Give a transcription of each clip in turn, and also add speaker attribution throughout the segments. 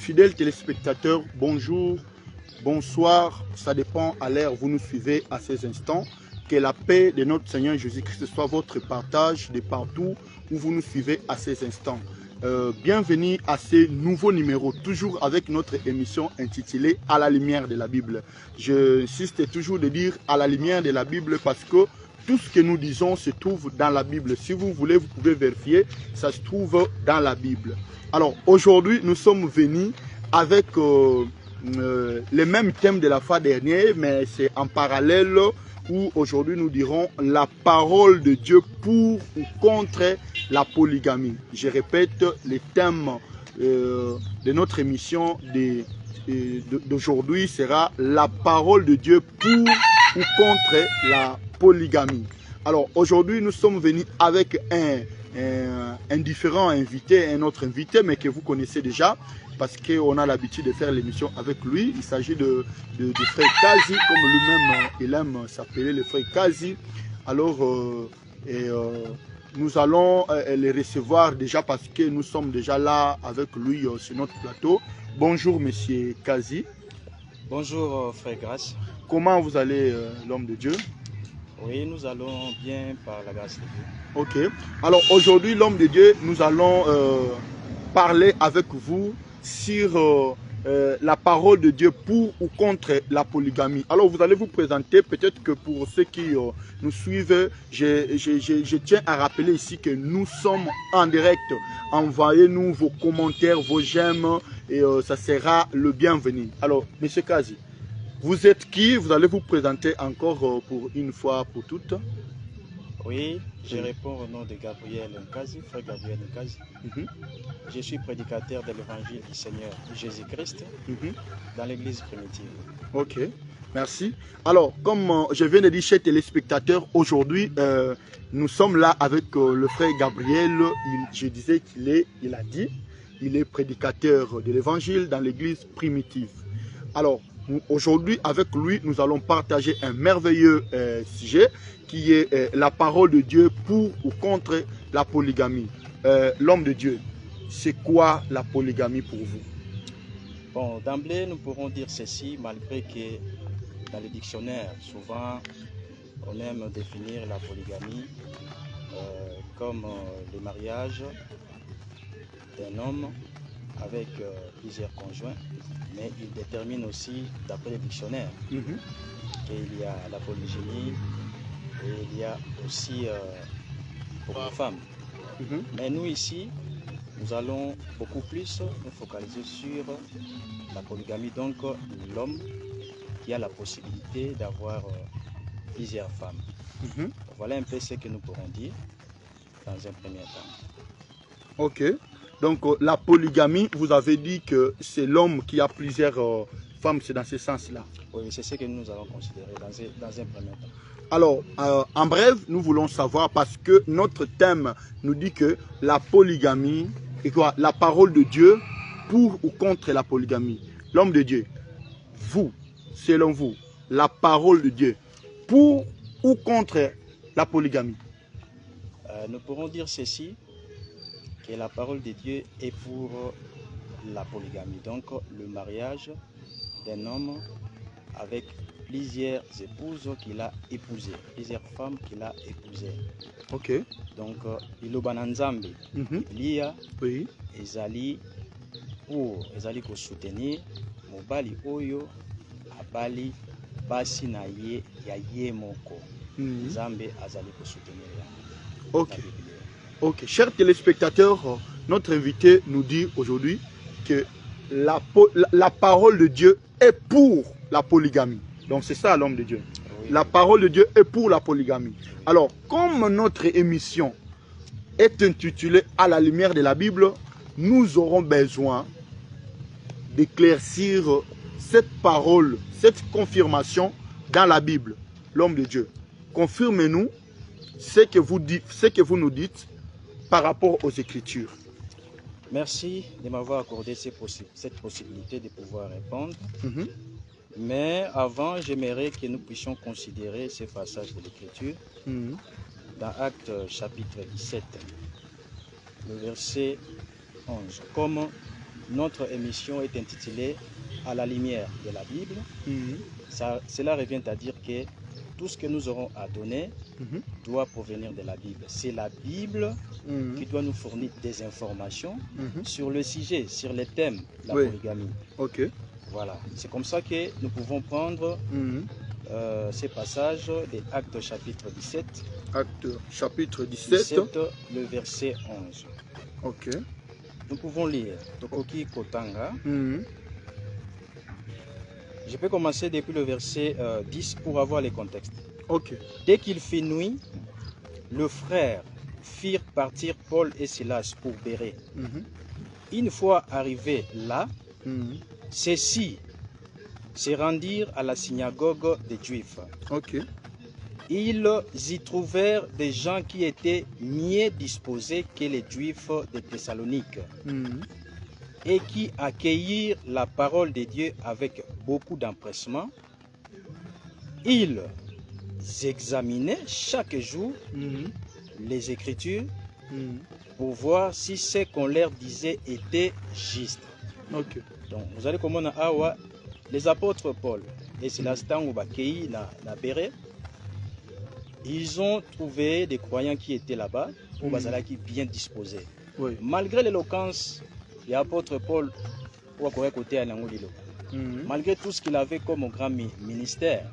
Speaker 1: Fidèles téléspectateurs, bonjour, bonsoir, ça dépend à l'heure où vous nous suivez à ces instants. Que la paix de notre Seigneur Jésus-Christ soit votre partage de partout où vous nous suivez à ces instants. Bienvenue à ce nouveau numéro, toujours avec notre émission intitulée « À la lumière de la Bible ». J'insiste toujours de dire « À la lumière de la Bible » parce que tout ce que nous disons se trouve dans la Bible. Si vous voulez, vous pouvez vérifier, ça se trouve dans la Bible. Alors, aujourd'hui, nous sommes venus avec les mêmes thèmes de la fois dernière, mais c'est en parallèle où aujourd'hui nous dirons la parole de Dieu pour ou contre la polygamie. Je répète, les thèmes de notre émission d'aujourd'hui sera la parole de Dieu pour ou contre la polygamie. Alors aujourd'hui nous sommes venus avec un différent invité, un autre invité, mais que vous connaissez déjà, parce qu'on a l'habitude de faire l'émission avec lui. Il s'agit de frère Kazi, comme lui-même il aime s'appeler le frère Kazi. Alors, nous allons les recevoir déjà parce que nous sommes déjà là avec lui sur notre plateau. Bonjour, monsieur Kazi.
Speaker 2: Bonjour, frère Grâce.
Speaker 1: Comment vous allez, l'homme de Dieu?
Speaker 2: Oui, nous allons bien par la grâce de Dieu.
Speaker 1: Ok. Alors, aujourd'hui, l'homme de Dieu, nous allons parler avec vous sur la parole de Dieu pour ou contre la polygamie. Alors, vous allez vous présenter, peut-être que pour ceux qui nous suivent, je tiens à rappeler ici que nous sommes en direct. Envoyez-nous vos commentaires, vos j'aime, et ça sera le bienvenu. Alors, monsieur Kazi, vous êtes qui? Vous allez vous présenter encore pour une fois pour toutes.
Speaker 2: Oui, je réponds au nom de Gabriel Nkazi, frère Gabriel Nkazi. Je suis prédicateur de l'évangile du Seigneur Jésus-Christ dans l'église primitive.
Speaker 1: Ok, merci. Alors, comme je viens de dire chez téléspectateurs, aujourd'hui, nous sommes là avec le frère Gabriel. Je disais qu'il est prédicateur de l'évangile dans l'église primitive. Alors, aujourd'hui, avec lui, nous allons partager un merveilleux sujet qui est la parole de Dieu pour ou contre la polygamie. L'homme de Dieu, c'est quoi la polygamie pour vous?
Speaker 2: Bon, d'emblée, nous pourrons dire ceci, malgré que dans le dictionnaire, souvent, on aime définir la polygamie comme le mariage d'un homme avec plusieurs conjoints, mais il détermine aussi, d'après le dictionnaire, qu'il y a la polygynie et il y a aussi pour les femmes. Mais nous ici, nous allons beaucoup plus nous focaliser sur la polygamie, donc l'homme qui a la possibilité d'avoir plusieurs femmes. Voilà un peu ce que nous pourrons dire dans un premier temps.
Speaker 1: Ok. Donc la polygamie, vous avez dit que c'est l'homme qui a plusieurs femmes, c'est dans ce sens-là.
Speaker 2: Oui, c'est ce que nous allons considérer dans un premier temps.
Speaker 1: Alors, en bref, nous voulons savoir, parce que notre thème nous dit que la polygamie, et quoi, la parole de Dieu pour ou contre la polygamie. L'homme de Dieu, vous, selon vous, la parole de Dieu pour ou contre la polygamie?
Speaker 2: Nous pourrons dire ceci, que la parole de Dieu est pour la polygamie, donc le mariage d'un homme avec plusieurs épouses qu'il a épousées, plusieurs femmes qu'il a épousées.
Speaker 1: Ok.
Speaker 2: Donc, Ilobana Nzambe, Biblia,
Speaker 1: oui.
Speaker 2: ezali pour soutenir mobali oyo abali basi na ye ya ye moko. Nzambe azali pour soutenir ya.
Speaker 1: Ok. Ok, chers téléspectateurs, notre invité nous dit aujourd'hui que la parole de Dieu est pour la polygamie. Donc c'est ça l'homme de Dieu. Oui. La parole de Dieu est pour la polygamie. Alors, comme notre émission est intitulée « À la lumière de la Bible », nous aurons besoin d'éclaircir cette parole, cette confirmation dans la Bible. L'homme de Dieu, confirmez-nous ce que vous nous dites par rapport aux Écritures.
Speaker 2: Merci de m'avoir accordé cette possibilité de pouvoir répondre. Mais avant, j'aimerais que nous puissions considérer ces passages de l'Écriture dans Actes chapitre 17, le verset 11. Comme notre émission est intitulée « À la lumière de la Bible ». Cela revient à dire que tout ce que nous aurons à donner doit provenir de la Bible. C'est la Bible qui doit nous fournir des informations sur le sujet, sur les thèmes de la polygamie. Voilà, c'est comme ça que nous pouvons prendre ces passages des Actes chapitre 17.
Speaker 1: Actes chapitre 17.
Speaker 2: Le verset 11. Nous pouvons lire Tokoki Kotanga. Je peux commencer depuis le verset 10 pour avoir les contextes. Dès qu'il fit nuit, le frère firent partir Paul et Silas pour Bérée. Une fois arrivés là, ceux-ci se rendirent à la synagogue des Juifs. Ils y trouvèrent des gens qui étaient mieux disposés que les Juifs de Thessalonique et qui accueillirent la parole de Dieu avec beaucoup d'empressement. Ils examinaient chaque jour les Écritures pour voir si ce qu'on leur disait était juste. Donc, vous allez comprendre, les apôtres Paul et Silas tango bakei na Bérée, ils ont trouvé des croyants qui étaient là-bas, au bazalaki bien disposés. Malgré l'éloquence de l'apôtre Paul, malgré tout ce qu'il avait comme grand ministère,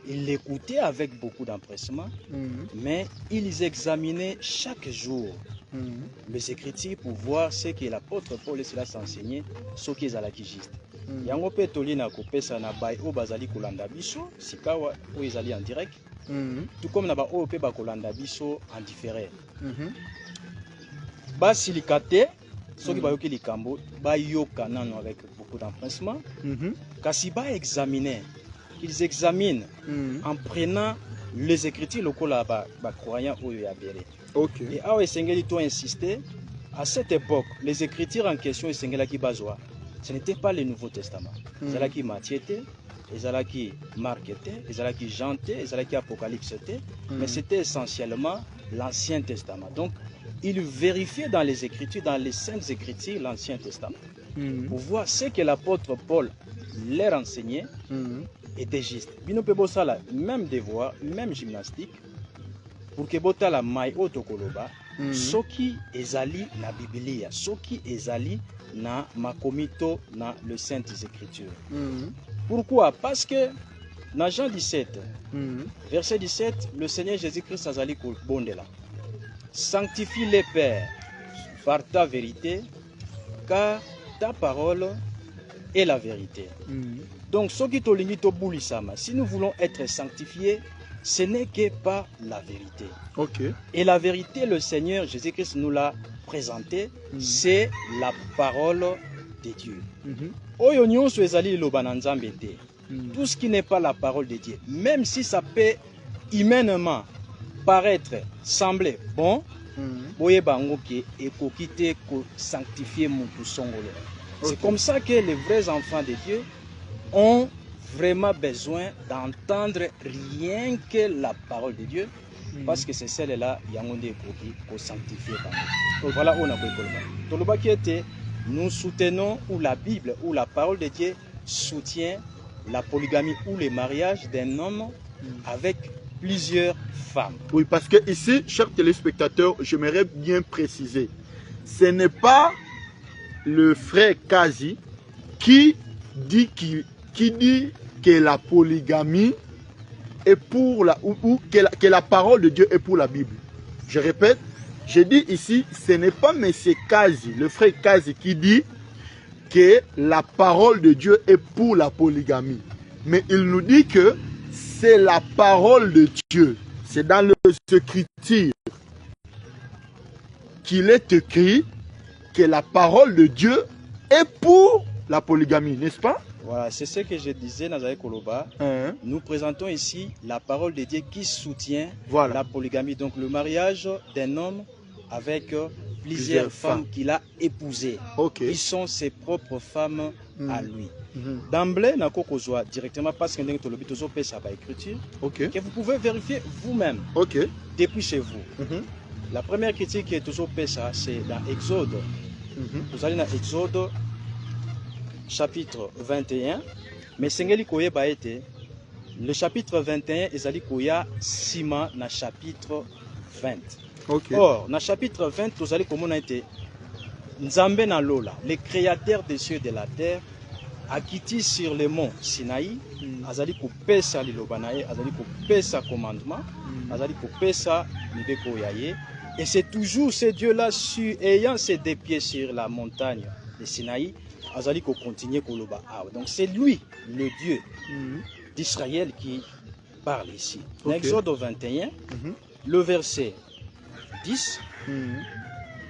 Speaker 2: ils l'écoutaient avec beaucoup d'empressement, mais ils examinaient chaque jour les Écritures pour voir ce que l'apôtre Paul et Silas enseignaient, ce qui est juste. Yango pe tolina kopesa na bai o bazali kolanda biso sikawa o ezali en direct tout comme na ba o pe ba kolanda biso en différé basilikate soki bayoki likambo bayoka nano avec beaucoup d'empressement kasi ba examiner qu'ils examinent en prenant les Écritures lokola ba croyants oyo ya Bérée. Et awa esengeli to insister à cette époque les Écritures en question esengela ki bazwa. Ce n'était pas le Nouveau Testament. Ezalaki Matthieu, ezalaki Marc, ezalaki Jean, ezalaki Apocalypse, mais c'était essentiellement l'Ancien Testament. Donc, il vérifiait dans les Écritures, dans les Saintes Écritures, l'Ancien Testament, pour voir ce que l'apôtre Paul leur enseignait était juste. Bino pe bosala même devoir, même gymnastique, pour que botala mai otokoloba, soki ezali na Biblia, soki ezali na makomito na le Saintes Écritures. Pourquoi? Parce que dans Jean 17, verset 17, le Seigneur Jésus-Christ azali bondela. Sanctifie les pères par ta vérité, car ta parole est la vérité. Donc, soki tolingi to bulisama, si nous voulons être sanctifiés, ce n'est que par la vérité. Et la vérité, le Seigneur Jésus-Christ nous l'a présenté, c'est la parole de Dieu. Oyo nyonso ezali loba na Nzambe te. Tout ce qui n'est pas la parole de Dieu, même si ça peut humainement paraître, sembler bon, boye bango ke ekoki te ko sanctifier mutu songolo. C'est comme ça que les vrais enfants de Dieu ont vraiment besoin d'entendre rien que la parole de Dieu, parce que c'est celle-là yangonde ko sanctifier. Voilà on a Toloba qui était, nous soutenons ou la Bible ou la parole de Dieu soutient la polygamie ou le mariage d'un homme avec plusieurs femmes.
Speaker 1: Oui, parce que ici, chers téléspectateurs, j'aimerais bien préciser, ce n'est pas le frère Kazi qui dit que la polygamie est pour que la parole de Dieu est pour la Bible. Je répète, je dis ici, ce n'est pas M. Kazi, le frère Kazi qui dit que la parole de Dieu est pour la polygamie. Mais il nous dit que c'est la parole de Dieu. C'est dans les Écritures qu'il est écrit que la parole de Dieu est pour la polygamie, n'est-ce pas?
Speaker 2: Voilà, c'est ce que je disais, Nazaï Koloba. Nous présentons ici la parole de Dieu qui soutient la polygamie. Donc le mariage d'un homme avec plusieurs femmes qu'il a épousées. Qui sont ses propres femmes à lui. D'emblée, directement parce que nous avons écriture, que vous pouvez vérifier vous-même depuis chez vous. La première critique qui est toujours ça, c'est dans Exode Vous allez dans Exode chapitre 21. Mais sengeli koyeba ete le chapitre 21 ezali koya sima na chapitre 20.
Speaker 1: Okay.
Speaker 2: Or, na chapitre 20, vous allez komona ete Nzambe na lola, le créateur des cieux et de la terre, a quitté sur le mont Sinaï, azali kopesa liloba na ye, azali kopesa commandement, azali kopesa mibeko yaye. Et c'est toujours ce Dieu-là, ayant ses deux pieds sur la montagne de Sinaï, azali ko continuer koloba. Donc c'est lui, le Dieu d'Israël qui parle ici. Okay. Exode 21, le verset 10,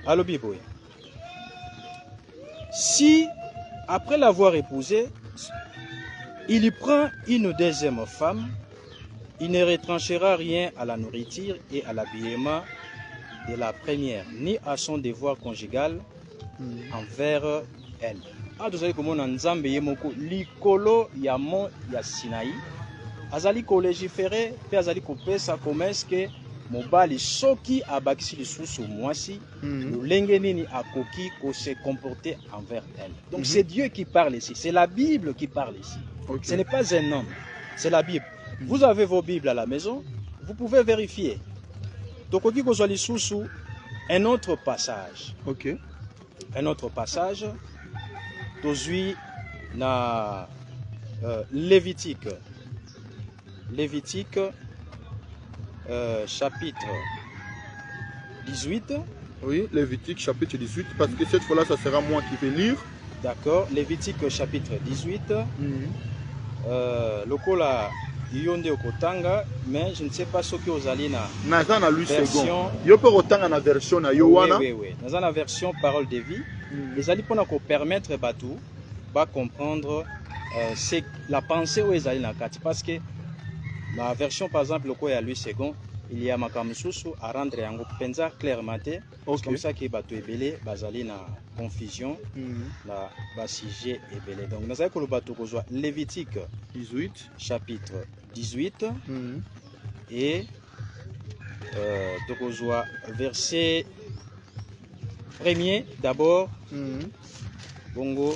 Speaker 2: à l'Obiboé. Si, après l'avoir épousée, il y prend une deuxième femme, il ne retranchera rien à la nourriture et à l'habillement de la première, ni à son devoir conjugal envers elle. Vous savez comment Nzambe yemoko likolo ya mont ya Sinaï, azali ko légiférer, pe azali ko pesa comment est-ce que mobali soki abakisi lisusu mwasi, lolenge nini akoki ko se comporter envers elle. Donc c'est Dieu qui parle ici, c'est la Bible qui parle ici. Okay. Ce n'est pas un homme, c'est la Bible. Vous avez vos Bibles à la maison, vous pouvez vérifier. Tokoki kozwa lisusu un autre passage.
Speaker 1: OK.
Speaker 2: Un autre passage. Tozui na Lévitique. Lévitique chapitre 18.
Speaker 1: Oui, Lévitique chapitre 18, parce que cette fois-là, ça sera moi qui vais lire.
Speaker 2: D'accord, Lévitique chapitre 18. Lokola yonde okotanga, mais je ne sais pas ce que vous allez na
Speaker 1: version. Yo peut otanga na version na yo wana.
Speaker 2: Oui, oui, oui. Dans la version parole de vie, les allez pour permettre batou ba comprendre c'est la pensée où ils allaient na kati, parce que la version par exemple le koya lui second, il y a makamususu à rendre yango penza clairement. C'est comme ça que batou ebele bazali na confusion na ba sujet ebele. Donc nous allons ko batou kozwa Lévitique
Speaker 1: 18
Speaker 2: chapitre 18 et tokozwa verset premier d'abord bongo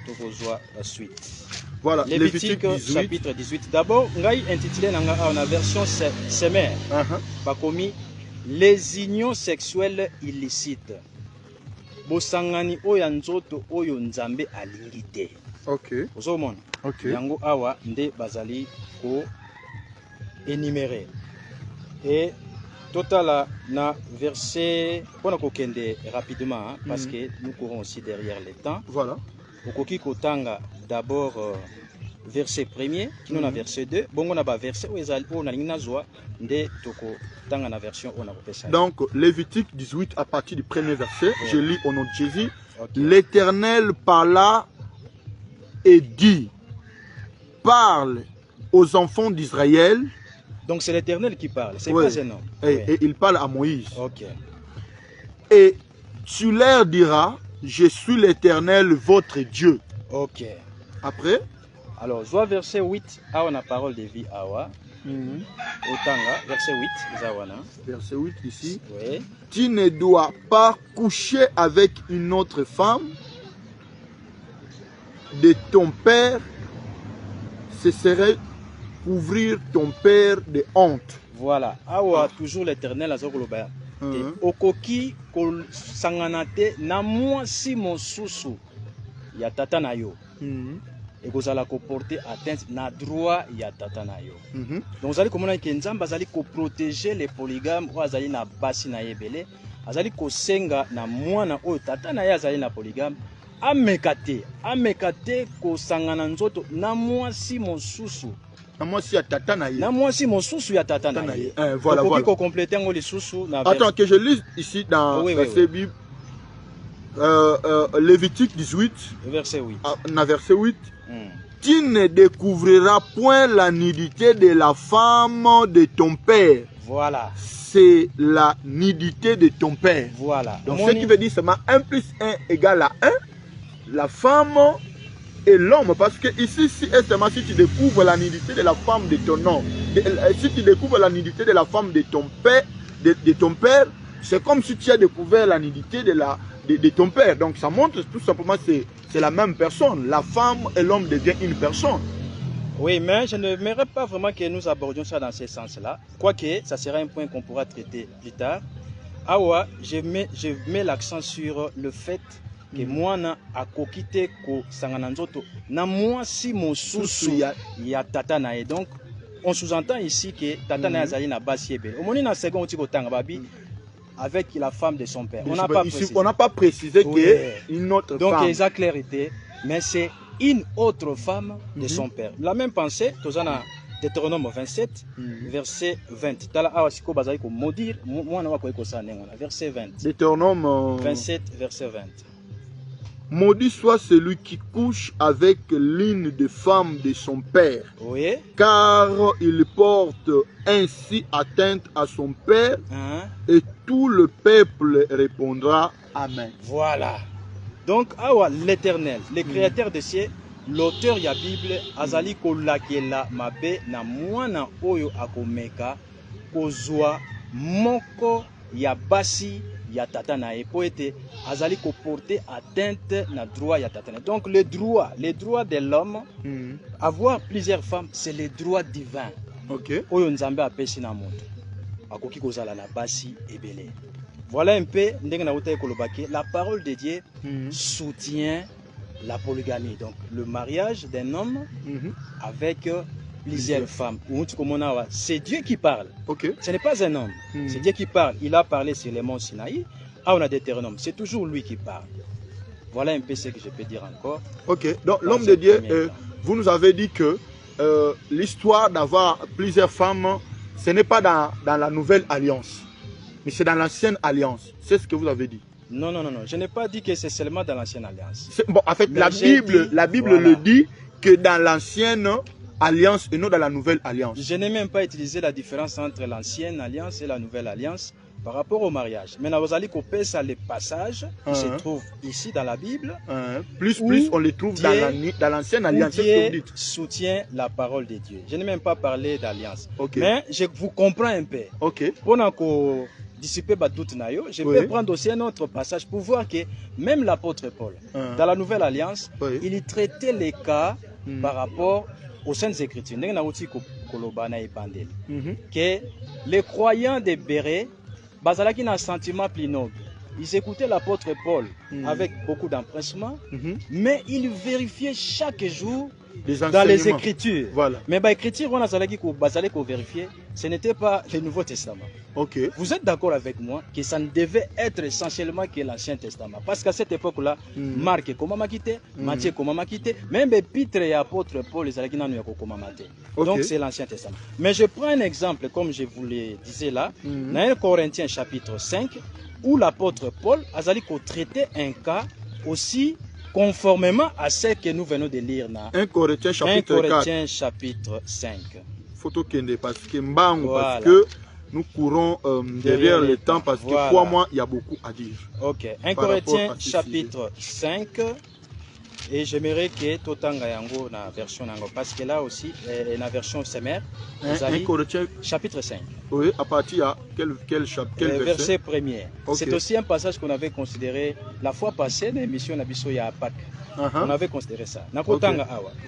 Speaker 2: tokozwa la suite.
Speaker 1: Voilà,
Speaker 2: Lévitique 18. Chapitre 18. D'abord, ngai intitulé dans la version Semer, bakomi les unions sexuelles illicites. Bosangani oya nzoto oyo nzambe alingi te.
Speaker 1: OK.
Speaker 2: Ozomona.
Speaker 1: OK.
Speaker 2: Yango awa nde bazali ko énumérer. Et total na verset pona ko kende rapidement parce que nous courons aussi derrière le temps.
Speaker 1: Voilà.
Speaker 2: Okoki kotanga d'abord verset premier, qui nous a verset 2, bon on a ba verset où ezali on a lingina zwa nde toko tanga na version on a kopesa.
Speaker 1: Donc Lévitique 18 à partir du premier verset, je lis au nom de Jésus. L'Éternel parla et dit, parle aux enfants d'Israël.
Speaker 2: Donc c'est l'Éternel qui parle, c'est pas un homme.
Speaker 1: Et il parle à Moïse.
Speaker 2: OK.
Speaker 1: Et tu leur diras, je suis l'Éternel votre Dieu.
Speaker 2: OK.
Speaker 1: Après,
Speaker 2: alors, soit verset 8, on a parole de vie awa. Otanga, verset 8, zawana.
Speaker 1: Verset 8 ici.
Speaker 2: Oui.
Speaker 1: Tu ne dois pas coucher avec une autre femme de ton père. Ce serait couvrir ton père de honte.
Speaker 2: Voilà. Awa, toujours l'Éternel a zokoloba. Okoki kol sanganate na mwasi mosusu ya tata na yo. Et vous allez porter atteinte na droit ya tata na yo. Donc vous allez comprendre que Nzambe azali ko protéger les polygames ou azali na basi na yebele, azali ko senga na mwana oyo tata na ye azali na polygame, amekate ko sangana nzoto na mwasi mosusu.
Speaker 1: Na mwasi ya tata na ye.
Speaker 2: Na mwasi mosusu ya tata na ye.
Speaker 1: Voilà,
Speaker 2: donc,
Speaker 1: voilà.
Speaker 2: Ko compléter ngo lisusu na
Speaker 1: Attends que je lise ici dans verset Bible. Lévitique 18
Speaker 2: verset 8.
Speaker 1: Verset 8. Tu ne découvriras point la nudité de la femme de ton père.
Speaker 2: Voilà.
Speaker 1: C'est la nudité de ton père.
Speaker 2: Voilà.
Speaker 1: Donc ce qui veut dire seulement 1 plus 1 égale à 1. La femme et l'homme. Parce que ici, si tu découvres la nudité de la femme de ton homme, si tu découvres la nudité de la femme de ton père, c'est comme si tu as découvert la nudité de de ton père. Donc ça montre tout simplement que c'est la même personne. La femme et l'homme deviennent une personne.
Speaker 2: Oui, mais je n'aimerais pas vraiment que nous abordions ça dans ce sens-là. Quoique, ça sera un point qu'on pourra traiter plus tard. Awa, je mets l'accent sur le fait que moi, à kokite ko sangananzoto, na moi si mon sous ya tata na. Donc, on sous-entend ici que tata na azali na basi ebe. Au moment na second otiko tanga babi avec la femme de son père. On
Speaker 1: n'a pas précisé qu'une autre
Speaker 2: donc,
Speaker 1: femme.
Speaker 2: Donc, il y a clarité, mais c'est une autre femme de son père. La même pensée, Tozana Deutéronome 27, verset 20. Verset 20.
Speaker 1: Deutéronome
Speaker 2: 27, verset 20.
Speaker 1: Maudit soit celui qui couche avec l'une des femmes de son père,
Speaker 2: oui, car
Speaker 1: il porte ainsi atteinte à son père, et tout le peuple répondra Amen.
Speaker 2: Voilà. Donc, l'Éternel, le créateur des cieux, l'auteur de la Bible, azali kolakela mabe na mwana oyo akomeka kozwa moko ya basi ya tata na poete azali ko porter atteinte na droit ya tata na. Donc le droit de l'homme avoir plusieurs femmes, c'est le droit divin.
Speaker 1: OK.
Speaker 2: Oyo nzambe apesi na moto. Akoki kozala na basi ebele. Voilà un peu ndenge na uta ekolobaki, la parole de Dieu soutient la polygamie, donc le mariage d'un homme avec plusieurs femmes. C'est Dieu qui parle.
Speaker 1: Okay.
Speaker 2: Ce n'est pas un homme. C'est Dieu qui parle. Il a parlé sur les monts Sinaï. On a Deutéronome. C'est toujours lui qui parle. Voilà un peu ce que je peux dire encore.
Speaker 1: Ok. Donc l'homme de Dieu, vous nous avez dit que l'histoire d'avoir plusieurs femmes, ce n'est pas dans la nouvelle alliance, mais c'est dans l'ancienne alliance. C'est ce que vous avez dit.
Speaker 2: Non. Je n'ai pas dit que c'est seulement dans l'ancienne alliance.
Speaker 1: Bon, en fait, la Bible voilà, le dit que dans l'ancienne alliance et non dans la nouvelle alliance.
Speaker 2: Je n'ai même pas utilisé la différence entre l'ancienne alliance et la nouvelle alliance par rapport au mariage. Maintenant, vous allez couper ça, les passages qui se trouvent ici dans la Bible.
Speaker 1: Plus, on les trouve dans l'ancienne alliance.
Speaker 2: Dieu soutient la parole de Dieu. Je n'ai même pas parlé d'alliance.
Speaker 1: Okay.
Speaker 2: Mais je vous comprends un peu.
Speaker 1: Okay.
Speaker 2: Pour dissiper doute nayo, je peux prendre aussi un autre passage pour voir que même l'apôtre Paul, dans la nouvelle alliance, il traitait les cas par rapport aux Saintes Écritures. Que les croyants de Bérée, bazalaki na un sentiment plus noble. Ils écoutaient l'apôtre Paul avec beaucoup d'empressement, mais ils vérifiaient chaque jour dans les Écritures.
Speaker 1: Voilà.
Speaker 2: Mais les Écritures, on a vérifier, ce n'était pas le Nouveau Testament.
Speaker 1: Okay.
Speaker 2: Vous êtes d'accord avec moi que ça ne devait être essentiellement que l'Ancien Testament. Parce qu'à cette époque-là, Marc comment m'a quitté, Matthieu comment m'a quitté, même Épître et apôtre Paul, les Alakina nous comment m'a quitté. Donc c'est l'Ancien Testament. Mais je prends un exemple, comme je vous le disais là, dans 1 Corinthiens chapitre 5, où l'apôtre Paul a traité un cas aussi conformément à ce que nous venons de lire là.
Speaker 1: 1 Corinthiens chapitre 4.
Speaker 2: 1 Corinthiens chapitre 5.
Speaker 1: Photo Kende parce que Mbango, voilà. Parce que nous courons derrière le temps parce que voilà. Pour moi il y a beaucoup à dire.
Speaker 2: Ok. 1 Corinthiens chapitre 5. Et j'aimerais que Totanga Yango na version Nango parce que là aussi la version Semer.
Speaker 1: 1 Corinthiens
Speaker 2: chapitre 5.
Speaker 1: Oui, à partir de quel chapitre
Speaker 2: verset premier. Okay. C'est aussi un passage qu'on avait considéré la fois passée dans l'émission Nabiso ya Pâques. On avait considéré ça. Okay.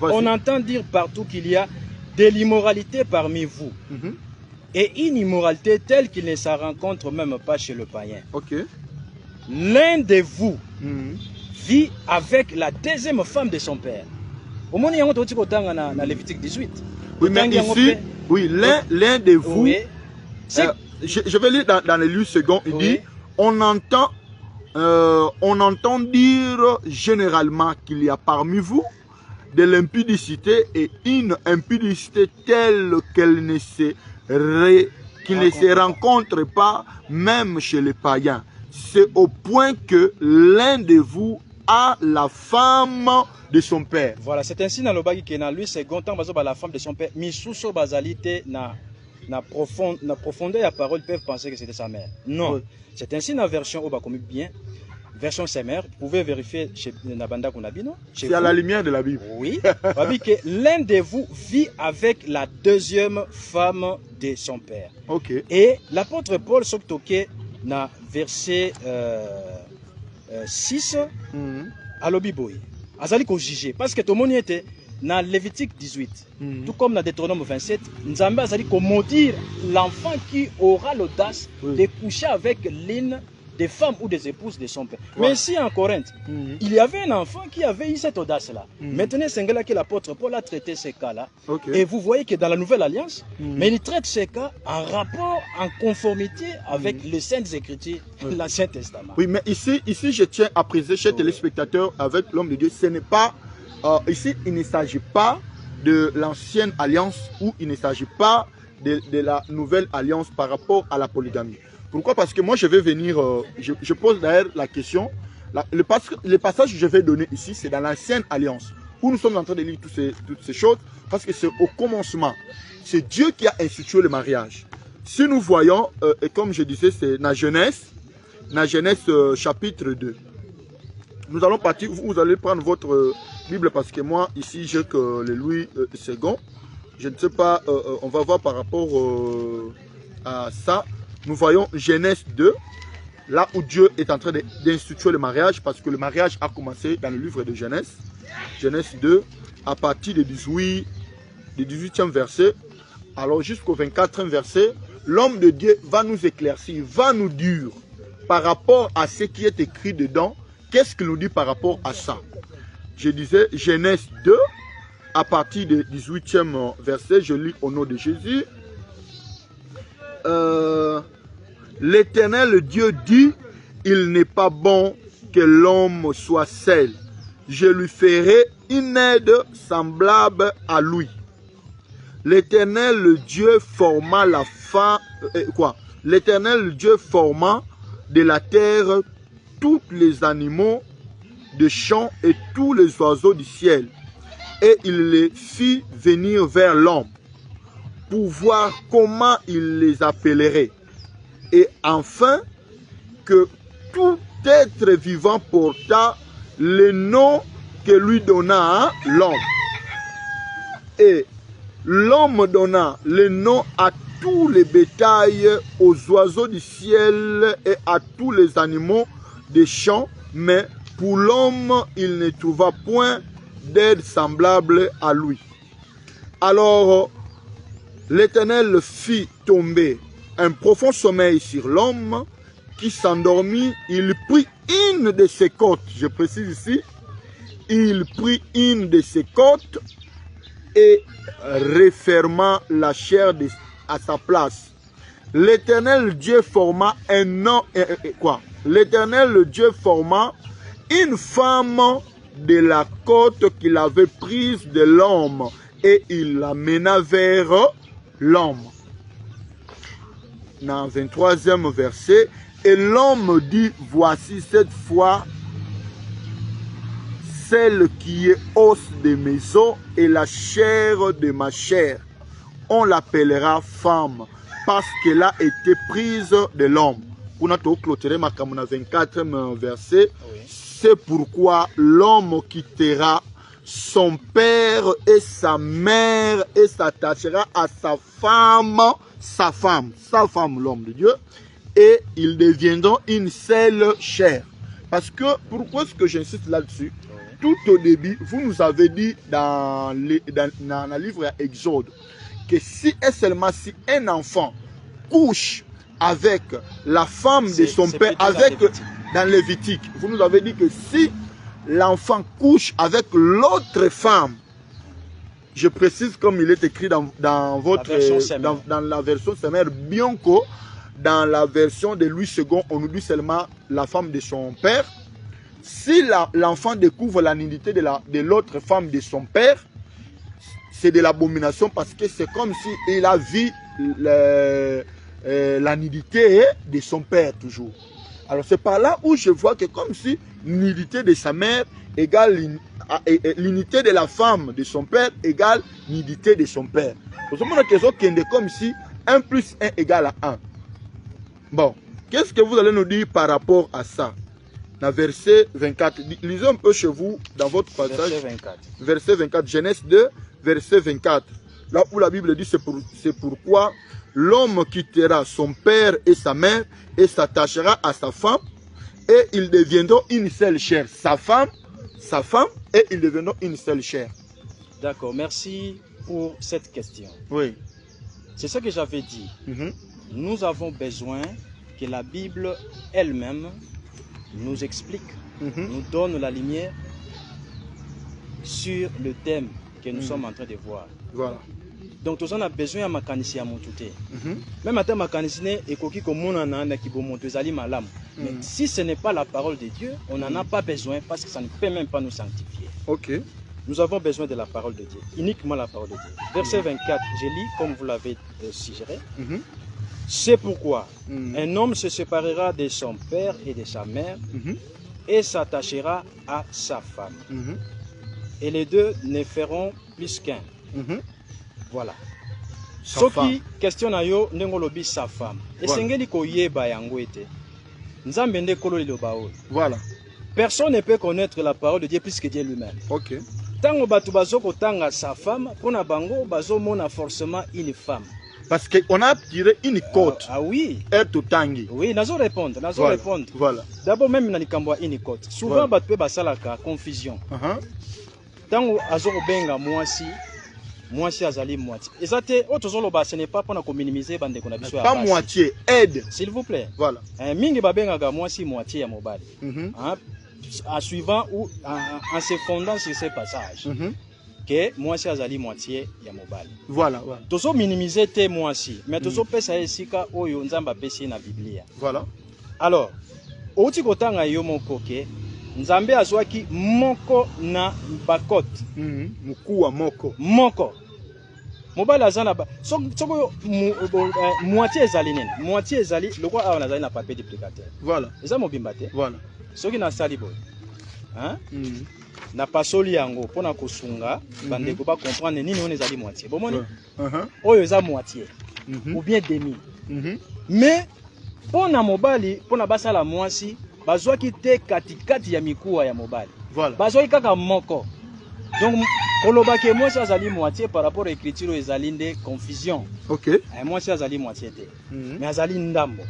Speaker 2: On entend dire partout qu'il y a de l'immoralité parmi vous. Et une immoralité telle qu'il ne se rencontre même pas chez le païen.
Speaker 1: Okay.
Speaker 2: L'un de vous vit avec la deuxième femme de son père. Au moment où on est dans Lévitique 18.
Speaker 1: Oui, mais ici, oui, l'un de vous, oui. Je vais lire dans le livre second, il dit, on entend dire généralement qu'il y a parmi vous de l'impudicité et une impudicité telle qu'elle ne se rencontre pas même chez les païens. C'est au point que l'un de vous a la femme de son père.
Speaker 2: Voilà, c'est ainsi dans le bagi que dans lui second temps la femme de son père misuso bazalité na profondeur la parole peuvent penser que c'était sa mère. Non, oui. C'est ainsi dans la version au bakomi bien. Version Semer, vous pouvez vérifier chez Nabanda Kunabino.
Speaker 1: C'est à la lumière de la Bible.
Speaker 2: Oui. Que l'un de vous vit avec la deuxième femme de son père.
Speaker 1: Ok.
Speaker 2: Et l'apôtre Paul s'octoquait dans verset 6 alobi boye azali ko juger parce que tout le monde était dans Lévitique 18 tout comme dans Deutéronome 27 Nzambe azali ko maudire l'enfant qui aura l'audace de coucher avec l'une des femmes ou des épouses de son père. Mais ici en Corinthe, il y avait un enfant qui avait eu cette audace-là. Maintenant, c'est là que l'apôtre Paul a traité ces cas-là. Et vous voyez que dans la Nouvelle Alliance, mais il traite ces cas en rapport, en conformité avec les Saintes Écritures de l'Ancien Testament.
Speaker 1: Oui, mais ici, je tiens à préciser chez téléspectateurs avec l'homme de Dieu, ce n'est pas, ici, il ne s'agit pas de l'Ancienne Alliance ou il ne s'agit pas de la Nouvelle Alliance par rapport à la polygamie. Pourquoi? Parce que moi, je vais venir, je pose d'ailleurs la question, le passage que je vais donner ici, c'est dans l'Ancienne Alliance, où nous sommes en train de lire toutes ces choses, parce que c'est au commencement. C'est Dieu qui a institué le mariage. Si nous voyons, et comme je disais, c'est dans Genèse chapitre 2. Nous allons partir, vous allez prendre votre Bible, parce que moi, ici, j'ai que le Louis II. Je ne sais pas, on va voir par rapport à ça. Nous voyons Genèse 2, là où Dieu est en train d'instituer le mariage, parce que le mariage a commencé dans le livre de Genèse. Genèse 2, à partir du 18e verset, alors jusqu'au 24e verset, l'homme de Dieu va nous éclaircir, va nous dire par rapport à ce qui est écrit dedans, qu'est-ce qu'il nous dit par rapport à ça. Je disais Genèse 2, à partir du 18e verset, je lis au nom de Jésus. L'Éternel Dieu dit, il n'est pas bon que l'homme soit seul. Je lui ferai une aide semblable à lui. L'Éternel Dieu forma la femme, L'Éternel Dieu forma de la terre tous les animaux de champ et tous les oiseaux du ciel. Et il les fit venir vers l'homme pour voir comment il les appellerait. Et enfin, que tout être vivant porta le nom que lui donna l'homme. Et l'homme donna le nom à tous les bétails, aux oiseaux du ciel et à tous les animaux des champs, mais pour l'homme, il ne trouva point d'aide semblable à lui. Alors, l'Éternel fit tomber un profond sommeil sur l'homme qui s'endormit. Il prit une de ses côtes, je précise ici, il prit une de ses côtes et referma la chair à sa place. L'Éternel Dieu forma L'Éternel Dieu forma une femme de la côte qu'il avait prise de l'homme et il l'amena vers l'homme. Dans le 23e verset, et l'homme dit, voici cette fois celle qui est os de mes os et la chair de ma chair. On l'appellera femme parce qu'elle a été prise de l'homme. Pour notre clôturer ma 24e verset, c'est pourquoi l'homme quittera son père et sa mère et s'attachera à sa femme, l'homme de Dieu, et ils deviendront une seule chair. Parce que, pourquoi est-ce que j'insiste là-dessus? Tout au début, vous nous avez dit dans le livre Exode que si et seulement si un enfant couche avec la femme de son père, dans Lévitique, vous nous avez dit que si l'enfant couche avec l'autre femme, je précise comme il est écrit dans la version Semère, bien que dans la version de Louis II, on nous dit seulement la femme de son père. Si l'enfant découvre la nudité de l'autre femme de son père, c'est de l'abomination parce que c'est comme s'il a vu la nudité de son père toujours. Alors c'est par là où je vois que comme si l'unité de sa mère égale l'unité de la femme de son père égale l'unité de son père. Pour ce moment, comme si 1 plus 1 égale à 1. Bon, qu'est-ce que vous allez nous dire par rapport à ça? Dans verset 24, lisez un peu chez vous dans votre passage. Verset 24, Genèse 2, verset 24. Là où la Bible dit, c'est pourquoi l'homme quittera son père et sa mère et s'attachera à sa femme et ils deviendront une seule chair. Sa femme, et ils deviendront une seule chair.
Speaker 2: D'accord, merci pour cette question.
Speaker 1: Oui.
Speaker 2: C'est ce que j'avais dit. Nous avons besoin que la Bible elle-même nous explique, nous donne la lumière sur le thème que nous sommes en train de voir.
Speaker 1: Voilà.
Speaker 2: Donc, nous avons besoin de makanisi à montouté. Même à makanisi et koki komona na kibo montezali malam. Mais si ce n'est pas la parole de Dieu, on n'en a pas besoin parce que ça ne peut même pas nous sanctifier.
Speaker 1: Ok.
Speaker 2: Nous avons besoin de la parole de Dieu, uniquement la parole de Dieu. Verset 24, je lis comme vous l'avez suggéré. C'est pourquoi un homme se séparera de son père et de sa mère et s'attachera à sa femme. Et les deux ne feront plus qu'un. Voilà. Ce qui question na yo ndengolobi sa femme. Et sengeli koyeba yango ete. Nzambe nde kolo liloba o. Voilà. Personne ne peut connaître la parole de Dieu plus que Dieu lui-même.
Speaker 1: Ok.
Speaker 2: Tango batu bazoko tanga sa femme, pona bango bazomona forcément une femme.
Speaker 1: Parce qu'on a tiré une côte.
Speaker 2: Ah oui.
Speaker 1: Et tangi.
Speaker 2: Oui, nazo répondre,
Speaker 1: Voilà.
Speaker 2: D'abord même na likambo une côte. Souvent batu pe basalaka confusion. Tango azoko benga mwasi azali moitié. Ezate otozoloba ce n'est pas pour minimiser bande ko na biso ya
Speaker 1: pas moitié, aide.
Speaker 2: S'il vous plaît.
Speaker 1: Voilà.
Speaker 2: Mingi babenga ga mwasi moitié ya mobali. En suivant ou en se fondant sur ces passages. Que mwasi azali moitié ya mobali.
Speaker 1: Voilà, voilà.
Speaker 2: Tozo minimiser te mwasi, mais tozo pesa esika oyo nzamba pesi na Biblia.
Speaker 1: Voilà.
Speaker 2: Alors, outi kotanga yo moko ke Nzambe azwaki moko na bakot.
Speaker 1: Mukuwa moko.
Speaker 2: Moko. Mobali azana ba. Soko moitié ezali nene. Moitié ezali lokwa awa nazali na papier duplicateur.
Speaker 1: Voilà.
Speaker 2: Eza mobimba te.
Speaker 1: Voilà.
Speaker 2: Soki na sali boy. Hein? Na pasoli yango pona kosunga bandeko ba comprendre nini on ezali moitié. Bomoni? Oyo eza moitié. Ou bien demi. Mais pona mobali pona basala mwasi bazwaki te katikati ya mikuwa ya mobali.
Speaker 1: Voilà.
Speaker 2: Bazwaki kaka moko. Donc koloba ke mwasi azali moitié par rapport à écriture ezali nde confusion.
Speaker 1: OK.
Speaker 2: Mwasi azali moitié te. Mais azali ndambo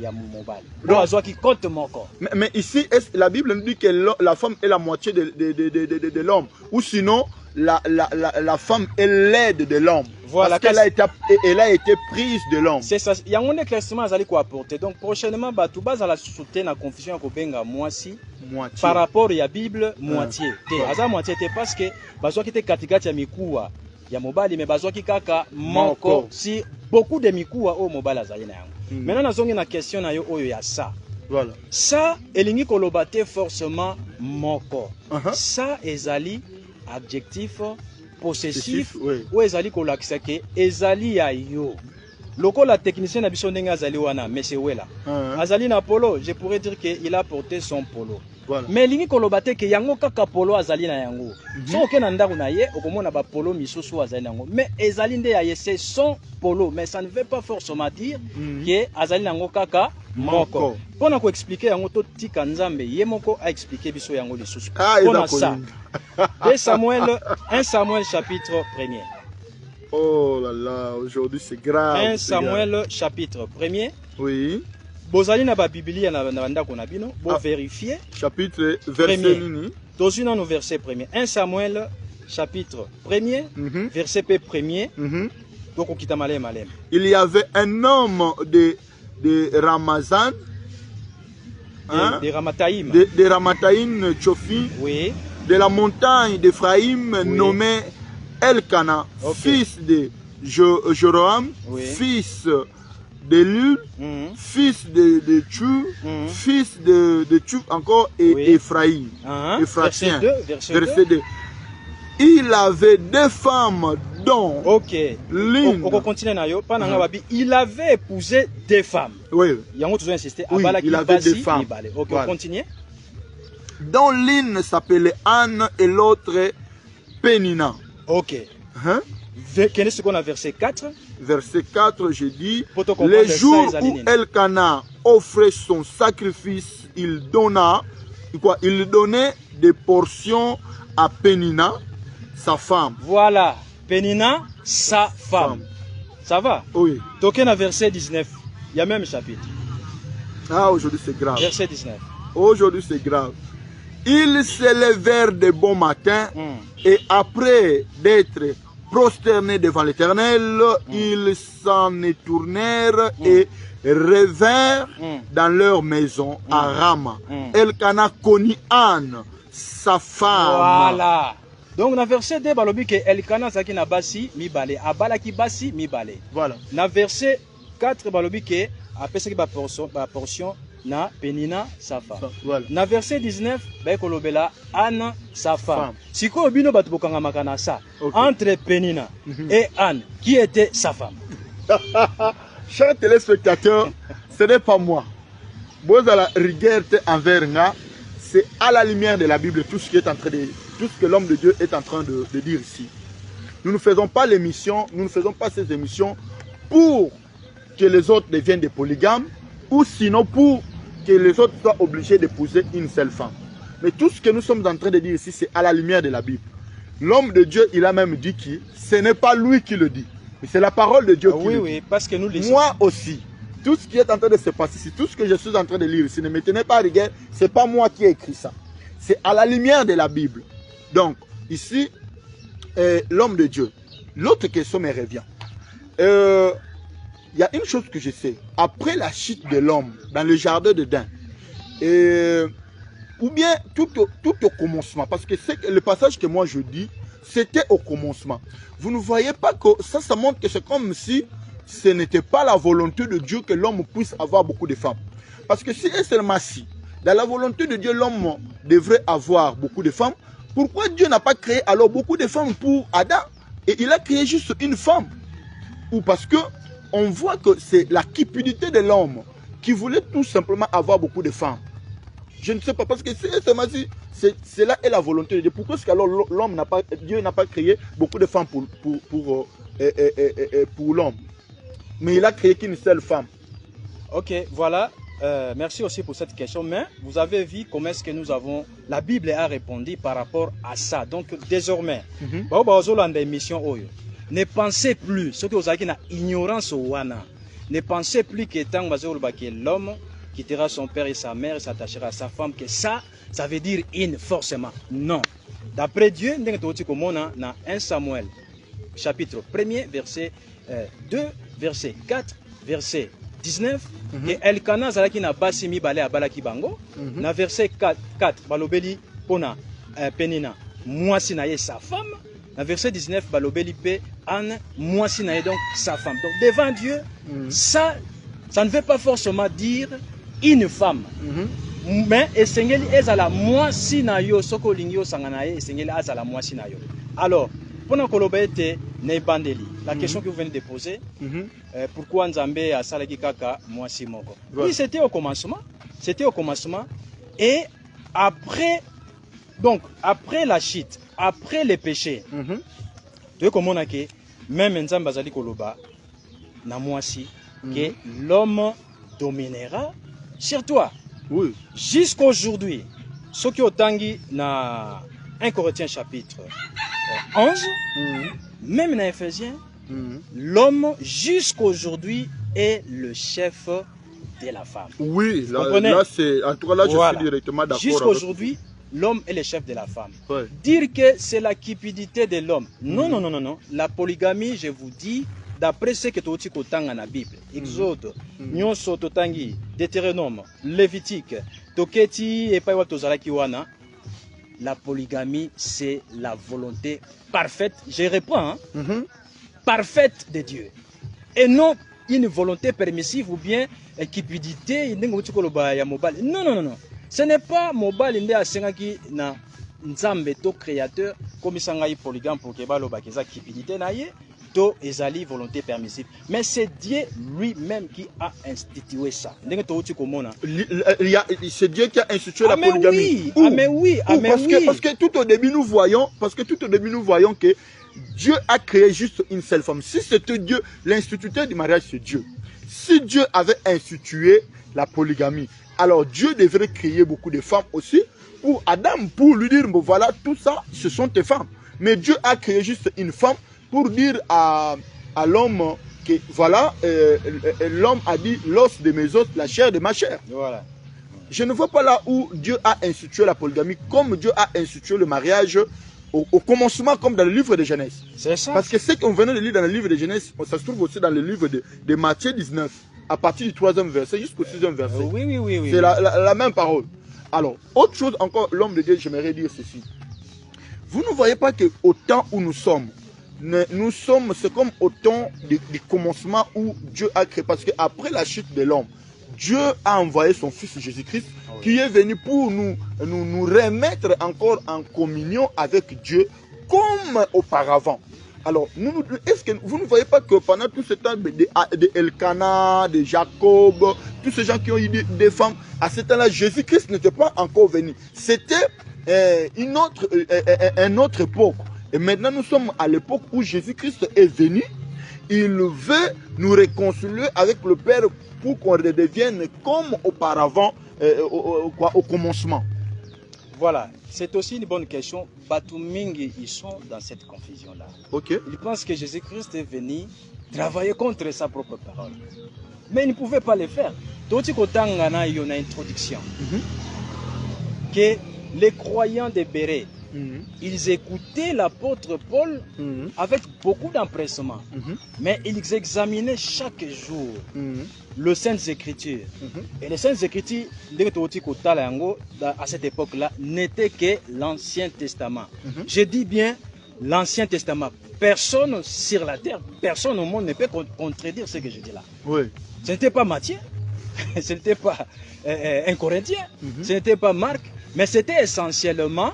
Speaker 2: ya mobali. Donc azwaki côte moko.
Speaker 1: Mais ici la Bible nous dit que la femme est la moitié de l'homme, ou sinon la femme est l'aide de l'homme.
Speaker 2: Voilà,
Speaker 1: parce qu'elle a été prise de l'homme.
Speaker 2: C'est ça. Il y a un éclaircissement à apporter. Donc prochainement, Batouba à la soutenir la confusion avec Benga moitié par rapport à la Bible moitié. Aza moitié parce que bazoa qui était katikati ya mikuwa ya mobali mais bazoa ki kaka moko si beaucoup de mikuwa au mobali azali na yango. Maintenant nazongi na question na yo oyo ya ça.
Speaker 1: Voilà.
Speaker 2: Ça elingi kolobate forcément moko. Ça ezali adjectif possessif ou ezali kolakisa ke ezali ya yo. Loko la technicien na biso ndenge azali wana monsieur Wela. Azali na polo, je pourrais dire que il a porté son polo. Voilà. Mais lingi kolobate ke yango kaka polo azali na yango. So okena ndako na ye okomona ba polo misusu azali na yango. Mais ezali nde ya ye c'est son polo, mais ça ne veut pas forcément dire que azali nango kaka moko. Pona ko expliquer yango to tika Nzambe ye moko a expliquer biso yango lisusu. Pona ça. 1 Samuel chapitre 1er.
Speaker 1: Oh là là, aujourd'hui c'est grave.
Speaker 2: 1 Samuel chapitre 1er.
Speaker 1: Oui.
Speaker 2: Bozali na ba Biblia na ndako na bino, bo vérifier.
Speaker 1: Chapitre verset nini?
Speaker 2: Tozuna no verset 1er. 1 Samuel chapitre 1er, verset P 1er. Donc okita malem.
Speaker 1: Il y avait un homme de Ramazan,
Speaker 2: de Ramataïm.
Speaker 1: De Ramataïm Tchofi,
Speaker 2: oui.
Speaker 1: De la montagne d'Ephraïm, oui. Nommé Elkana, fils de Joram, fils de Lul, fils de Tchou, fils de Tchou encore et Ephraïm.
Speaker 2: Verset 2.
Speaker 1: Verset 2. Il avait deux femmes dont l'une.
Speaker 2: Il avait épousé deux femmes.
Speaker 1: Oui.
Speaker 2: Oui,
Speaker 1: il avait deux femmes.
Speaker 2: Ok, on continue.
Speaker 1: Dont l'une s'appelait Anne et l'autre Pénina.
Speaker 2: Ok. Quel est ce qu'on a verset 4?
Speaker 1: Verset 4, je dis, les jours où Elkana offrait son sacrifice, il donnait des portions à Pénina, sa femme.
Speaker 2: Voilà, Pénina, sa femme. Ça va?
Speaker 1: Oui.
Speaker 2: Donc, on a verset 19, il y a même chapitre.
Speaker 1: Ah, aujourd'hui c'est grave.
Speaker 2: Verset 19.
Speaker 1: Aujourd'hui, c'est grave. Ils se levèrent de bon matin et après d'être prosternés devant l'Éternel, ils s'en tournèrent et revinrent dans leur maison à Rama. Elkana connut Anne, sa femme.
Speaker 2: Voilà. Donc, dans le verset 2, balobi que Elkana zaki na basi mi bale, abala ki basi mi bale.
Speaker 1: Voilà.
Speaker 2: Dans le verset 4, balobi que après ce qui ba portion na Penina sa femme.
Speaker 1: Voilà.
Speaker 2: Dans le verset 19, ba kolobela Anne sa femme. Si ko bino batu bokanga makana ça entre Penina et Anne, qui était sa femme.
Speaker 1: Chers téléspectateurs, ce n'est pas moi. Vous avez la rigueur envers moi. C'est à la lumière de la Bible tout ce qui est en train de, tout ce que l'homme de Dieu est en train de dire ici. Nous ne faisons pas l'émission, nous ne faisons pas ces émissions pour que les autres deviennent des polygames ou sinon pour que les autres soient obligés d'épouser une seule femme. Mais tout ce que nous sommes en train de dire ici, c'est à la lumière de la Bible. L'homme de Dieu, il a même dit que ce n'est pas lui qui le dit, mais c'est la parole de Dieu qui le dit.
Speaker 2: Oui, parce que nous les
Speaker 1: moi aussi. Tout ce qui est en train de se passer ici, tout ce que je suis en train de lire ici, ne me tenez pas à rigueur, ce n'est pas moi qui ai écrit ça. C'est à la lumière de la Bible. Donc, ici, l'homme de Dieu. L'autre question me revient. Il y a une chose que je sais. Après la chute de l'homme dans le jardin d'Éden, ou bien tout au commencement, parce que c'est le passage que moi je dis, c'était au commencement. Vous ne voyez pas que ça montre que c'est comme si ce n'était pas la volonté de Dieu que l'homme puisse avoir beaucoup de femmes. Parce que si et seulement si, dans la volonté de Dieu, l'homme devrait avoir beaucoup de femmes, pourquoi Dieu n'a pas créé alors beaucoup de femmes pour Adam? Et il a créé juste une femme. Ou parce que on voit que c'est la cupidité de l'homme qui voulait tout simplement avoir beaucoup de femmes. Je ne sais pas, parce que c'est là est la volonté de Dieu. Pourquoi est-ce qu'alors Dieu n'a pas créé beaucoup de femmes pour l'homme? Mais il a créé qu'une seule femme.
Speaker 2: Ok, voilà. Merci aussi pour cette question. Mais vous avez vu comment est-ce que nous avons... La Bible a répondu par rapport à ça. Donc désormais, ne pensez plus, ce que vous avez une ignorance au wana, ne pensez plus que tant que l'homme quittera son père et sa mère et s'attachera à sa femme, que ça veut dire in forcément. Non. D'après Dieu, dans 1 Samuel, chapitre 1er, verset 2, verset 4, verset 19, et Elkana zalaki na basi mi bale abalaki bango, na verset 4, balobeli pona Penina, mwasi na ye sa femme, na verset 19, balobeli pe Anne, mwasi na ye donc sa femme. Donc devant Dieu, ça ne veut pas forcément dire une femme. Mais esengeli ezala mwasi na yo, soko lingi yo sangana ye, esengeli azala mwasi na yo. Alors, pendant que l'obéité n'est bandeli, la question que vous venez de poser, pourquoi Nzambe a salaki kaka mwasi moko? Oui, c'était au commencement. C'était au commencement. Et après, donc, après la chute, après les péchés, tu vois comment on a que même Nzambe azali koloba na mwasi, que l'homme dominera sur toi.
Speaker 1: Oui.
Speaker 2: Jusqu'aujourd'hui, ce qui est au tangi na 1 Corinthiens chapitre 11, même dans Ephésiens, l'homme jusqu'aujourd'hui est le chef de la femme.
Speaker 1: Oui, là c'est en tout cas là je suis directement d'accord.
Speaker 2: Jusqu'aujourd'hui, l'homme est le chef de la femme.
Speaker 1: Ouais.
Speaker 2: Dire que c'est la cupidité de l'homme. Non, non, non, non, non. La polygamie, je vous dis, d'après ce que tu as dans la Bible, Exode, Nyonso Totangi, Deutéronome, Lévitique, Toketi et Paiwatozalaki wana, la polygamie, c'est la volonté parfaite, je reprends, parfaite de Dieu. Et non une volonté permissive ou bien cupidité. Non, non, non, non. Ce n'est pas mobile inde asengaki na nzambe to créateur comme sangai polygame pour que balo bakeza cupidité na ye to ezali volonté permissive. Mais c'est Dieu lui-même qui a institué ça.
Speaker 1: C'est Dieu qui a institué la polygamie.
Speaker 2: Oui.
Speaker 1: Parce que tout au début nous voyons, que Dieu a créé juste une seule femme. Si c'était Dieu, l'instituteur du mariage c'est Dieu. Si Dieu avait institué la polygamie, alors Dieu devrait créer beaucoup de femmes aussi pour Adam, pour lui dire, bon, voilà, tout ça, ce sont tes femmes. Mais Dieu a créé juste une femme pour dire à l'homme que, voilà, l'homme a dit, l'os de mes os, la chair de ma chair.
Speaker 2: Voilà.
Speaker 1: Je ne vois pas là où Dieu a institué la polygamie comme Dieu a institué le mariage au commencement comme dans le livre de Genèse.
Speaker 2: C'est ça.
Speaker 1: Parce que ce qu'on venait de lire dans le livre de Genèse, ça se trouve aussi dans le livre de Matthieu 19, à partir du 3e verset jusqu'au 6e verset.
Speaker 2: Oui.
Speaker 1: C'est la même parole. Alors, autre chose encore, l'homme de Dieu, j'aimerais dire ceci. Vous ne voyez pas qu'au temps où nous sommes, c'est comme au temps du commencement où Dieu a créé. Parce qu'après la chute de l'homme, Dieu a envoyé son Fils Jésus-Christ qui est venu pour nous remettre encore en communion avec Dieu comme auparavant. Alors, est-ce que vous ne voyez pas que pendant tout ce temps de Elkanah, de Jacob, tous ces gens qui ont eu des femmes, à ce temps-là, Jésus-Christ n'était pas encore venu. C'était une autre époque. Et maintenant, nous sommes à l'époque où Jésus-Christ est venu. Il veut nous réconcilier avec le Père pour qu'on redevienne comme auparavant, au commencement.
Speaker 2: Voilà, c'est aussi une bonne question. Batumingi, ils sont dans cette confusion-là.
Speaker 1: Okay.
Speaker 2: Ils pensent que Jésus-Christ est venu travailler contre sa propre parole. Mais il ne pouvait pas le faire. D'autres côté, il y a une introduction. Que les croyants de Béret, ils écoutaient l'apôtre Paul avec beaucoup d'empressement. Mais ils examinaient chaque jour les Saintes Écritures. Et les Saintes Écritures, à cette époque-là, n'étaient que l'Ancien Testament. Je dis bien l'Ancien Testament. Personne sur la terre, personne au monde ne peut contredire ce que je dis là.
Speaker 1: Oui.
Speaker 2: Ce n'était pas Matthieu, ce n'était pas un Corinthien, ce n'était pas Marc, mais c'était essentiellement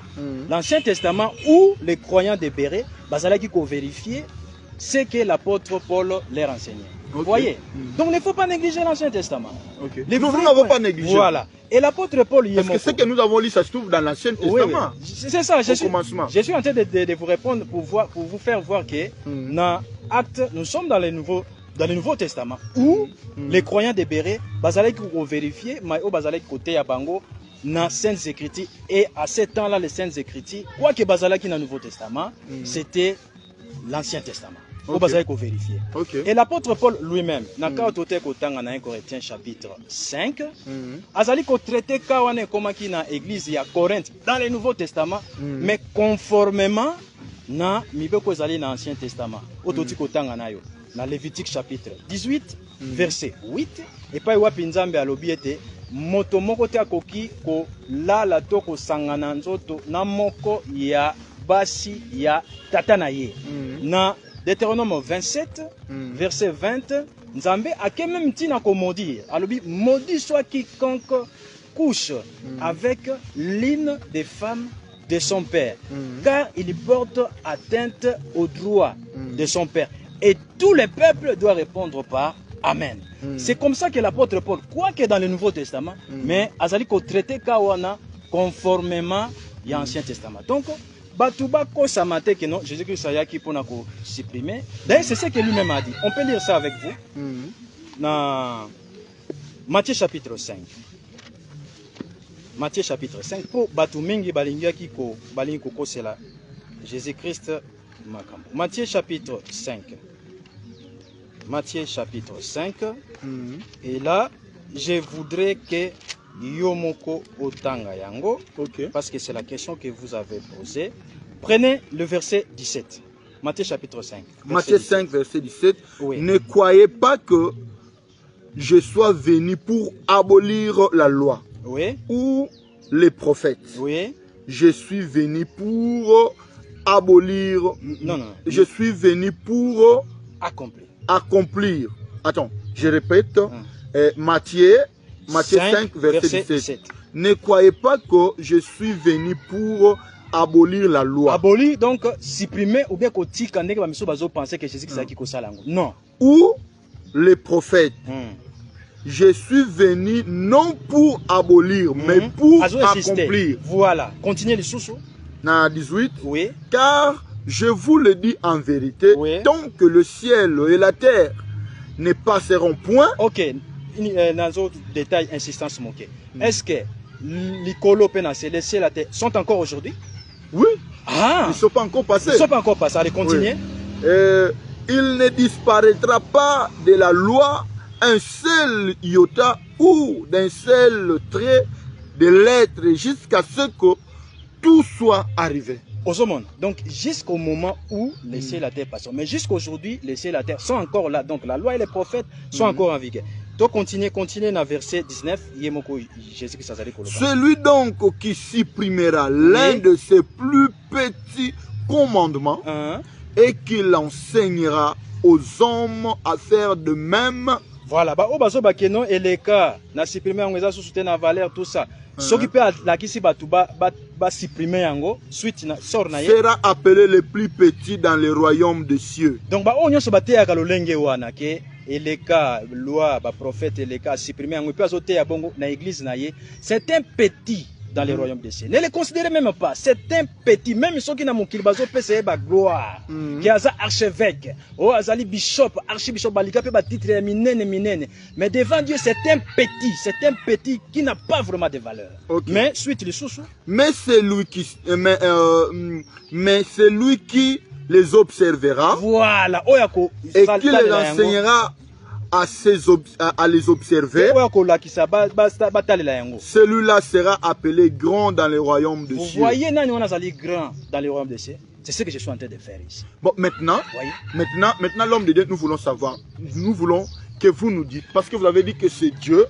Speaker 2: l'Ancien Testament où les croyants de Béret, il faut vérifier ce que l'apôtre Paul leur enseignait. Vous voyez? Donc il ne faut pas négliger l'Ancien Testament.
Speaker 1: Nous n'avons pas négligé.
Speaker 2: Voilà. Et l'apôtre Paul...
Speaker 1: Parce que ce que nous avons lu, ça se trouve dans l'Ancien Testament.
Speaker 2: Oui. C'est ça. Je suis en train de vous répondre pour vous faire voir que dans Actes, nous sommes dans le Nouveau Testament où les croyants de Béret, ils vont vérifier, mais ils côté à Bango, dans les Saintes Écritures. Et à ce temps-là, les Saintes Écritures, quoi que Bazalaki dans le Nouveau Testament, c'était l'Ancien Testament. Vérifier. Et l'apôtre Paul lui-même, dans le 1 Corinthiens chapitre 5, Azali ko traité kawane comme qui dans l'église à Corinthe dans le Nouveau Testament, mais conformément na mibeko zali dans l'Ancien Testament. Ototi ko tanga nayo. Dans Lévitique chapitre 18, verset 8, et pas wapi nzambe alobi ete moto moko te akoki ko lala to ko sangana nzoto na moko ya basi ya tata na ye. Na Deutéronome 27, verset 20, Nzambe a quand même dit ko maudire. Alobi maudit soit quiconque couche avec l'une des femmes de son père, car il porte atteinte au droit de son père. Et tout le peuple doit répondre par Amen. C'est comme ça que l'apôtre Paul, quoique dans le Nouveau Testament, mais Azali ko traité kawana conformément à l'Ancien Testament. Donc, Batubako Samate que non, Jésus-Christ a qui pour nous supprimer. D'ailleurs, c'est ce que lui-même a dit. On peut lire ça avec vous. Dans Matthieu chapitre 5. Matthieu chapitre 5. Pour Batumingi Balingia qui ko Balingi ko c'est là. Jésus-Christ Makambo. Matthieu chapitre 5. Matthieu chapitre 5. Et là, je voudrais que Yomoko Otanga Yango, parce que c'est la question que vous avez posée. Prenez le verset 17. Matthieu chapitre 5.
Speaker 1: Matthieu 5, verset 17.
Speaker 2: Oui.
Speaker 1: Ne croyez pas que je sois venu pour abolir la loi ou les prophètes. Je suis venu pour abolir.
Speaker 2: Non.
Speaker 1: Je suis venu pour
Speaker 2: accomplir.
Speaker 1: Attends, je répète. Matthieu 5, verset 17. Ne croyez pas que je suis venu pour abolir la loi.
Speaker 2: Abolir, donc supprimer ou bien qu'on penser que Jésus qui non.
Speaker 1: Ou les prophètes. Je suis venu non pour abolir, mais pour accomplir.
Speaker 2: Voilà. Continuez les sous.
Speaker 1: Dans 18. Car je vous le dis en vérité, tant que le ciel et la terre ne passeront point.
Speaker 2: Dans d'autres détails, insistance moquée. Est-ce que les colopénas et les ciels et la terre sont encore aujourd'hui?
Speaker 1: Oui. Ils ne sont pas encore passés.
Speaker 2: Ils ne sont pas encore passés. Allez, continuez.
Speaker 1: Il ne disparaîtra pas de la loi un seul iota ou d'un seul trait de l'être jusqu'à ce que tout soit arrivé.
Speaker 2: Donc jusqu'au moment où les cieux et la terre passent. Mais jusqu'aujourd'hui, les cieux et la terre sont encore là. Donc la loi et les prophètes sont encore en vigueur. Donc continuez dans verset 19.
Speaker 1: Celui donc qui supprimera l'un de ses plus petits commandements et qui l'enseignera aux hommes à faire de même.
Speaker 2: Voilà, et les cas, na supprimer on les sous na valeur tout ça. Ce qui peut la qui supprimer yango suite na sort na
Speaker 1: sera appelé le plus petit dans le royaume des cieux.
Speaker 2: Donc ba onyo so baté ya kalolenge wana ke et les cas loi ba prophète et les cas supprimer yango peut azoter ya bongo na église na ye, c'est un petit dans le royaume des cieux. Ne les considérez même pas, c'est un petit, même ceux qui n'ont pas bazo pese ba gloire, qui a archevêque, ou azali bishop, archibishop balika pe ba titre minene. Mais devant Dieu, c'est un petit qui n'a pas vraiment de valeur.
Speaker 1: Okay.
Speaker 2: Mais suite les sous.
Speaker 1: Mais c'est lui qui les observera.
Speaker 2: Voilà,
Speaker 1: et qui les enseignera à les observer. Celui-là sera appelé grand dans le royaume des cieux.
Speaker 2: Vous voyez, on a grand dans le royaume des cieux. C'est ce que je suis en train de faire ici.
Speaker 1: Bon, maintenant l'homme de Dieu, nous voulons savoir. Nous voulons que vous nous dites, parce que vous avez dit que c'est Dieu,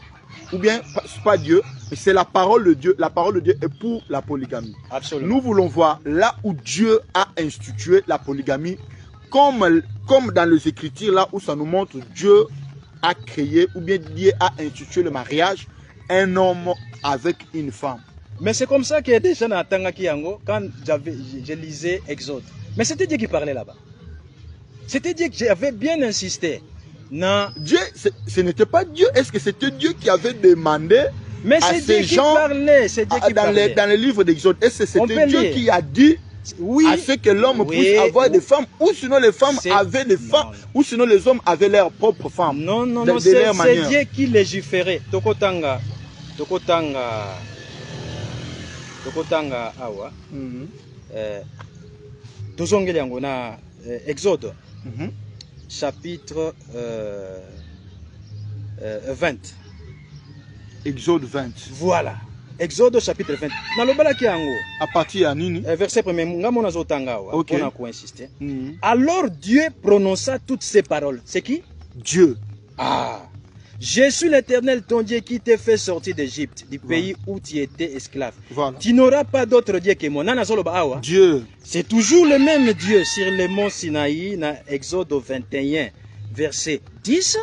Speaker 1: ou bien pas Dieu, mais c'est la parole de Dieu. La parole de Dieu est pour la polygamie.
Speaker 2: Absolument.
Speaker 1: Nous voulons voir là où Dieu a institué la polygamie, comme dans les Écritures, là où ça nous montre Dieu a créé, ou bien Dieu a institué le mariage, un homme avec une femme.
Speaker 2: Mais c'est comme ça que déjà dans Tangaki Yango, quand je lisais Exode, mais c'était Dieu qui parlait là-bas. C'était Dieu que j'avais bien insisté. Non.
Speaker 1: Dieu, ce n'était pas Dieu. Est-ce que c'était Dieu qui avait demandé à ces gens dans le livre d'Exode? Est-ce que c'était Dieu qui a dit à ce que l'homme puisse avoir des femmes, ou sinon les femmes avaient des femmes, ou sinon les hommes avaient leurs propres femmes?
Speaker 2: Non, c'est Dieu qui légiférait. Tokotanga awa. Tozongeli yango na Exode chapitre 20.
Speaker 1: Exode 20.
Speaker 2: Voilà. Exode chapitre 20.
Speaker 1: À partir à Nini.
Speaker 2: Verset 1er. Okay. On a quoi insister. Alors Dieu prononça toutes ces paroles. C'est qui?
Speaker 1: Dieu.
Speaker 2: Ah. Je suis l'Éternel ton Dieu qui t'ai fait sortir d'Égypte, du pays où tu étais esclave.
Speaker 1: Voilà.
Speaker 2: Tu n'auras pas d'autre Dieu que moi.
Speaker 1: Dieu.
Speaker 2: C'est toujours le même Dieu sur le mont Sinaï, dans Exode 21, verset 10.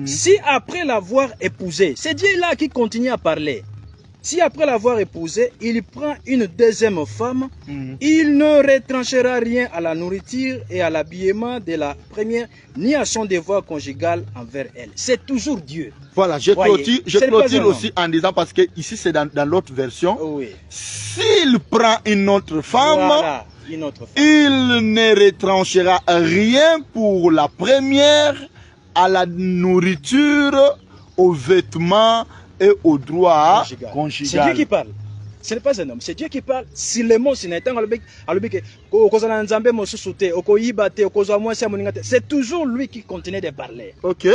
Speaker 2: Si après l'avoir épousé, c'est Dieu là qui continue à parler. Si après l'avoir épousé, il prend une deuxième femme, il ne retranchera rien à la nourriture et à l'habillement de la première, ni à son devoir conjugal envers elle. C'est toujours Dieu.
Speaker 1: Voilà, je clôture aussi en disant, parce que ici c'est dans l'autre version, s'il prend une autre femme,
Speaker 2: voilà,
Speaker 1: il ne retranchera rien pour la première, à la nourriture, aux vêtements, et au droit conjugal.
Speaker 2: C'est Dieu qui parle. Ce n'est pas un homme, c'est Dieu qui parle. Si les mots, c'est toujours lui qui continue de parler.
Speaker 1: Ok.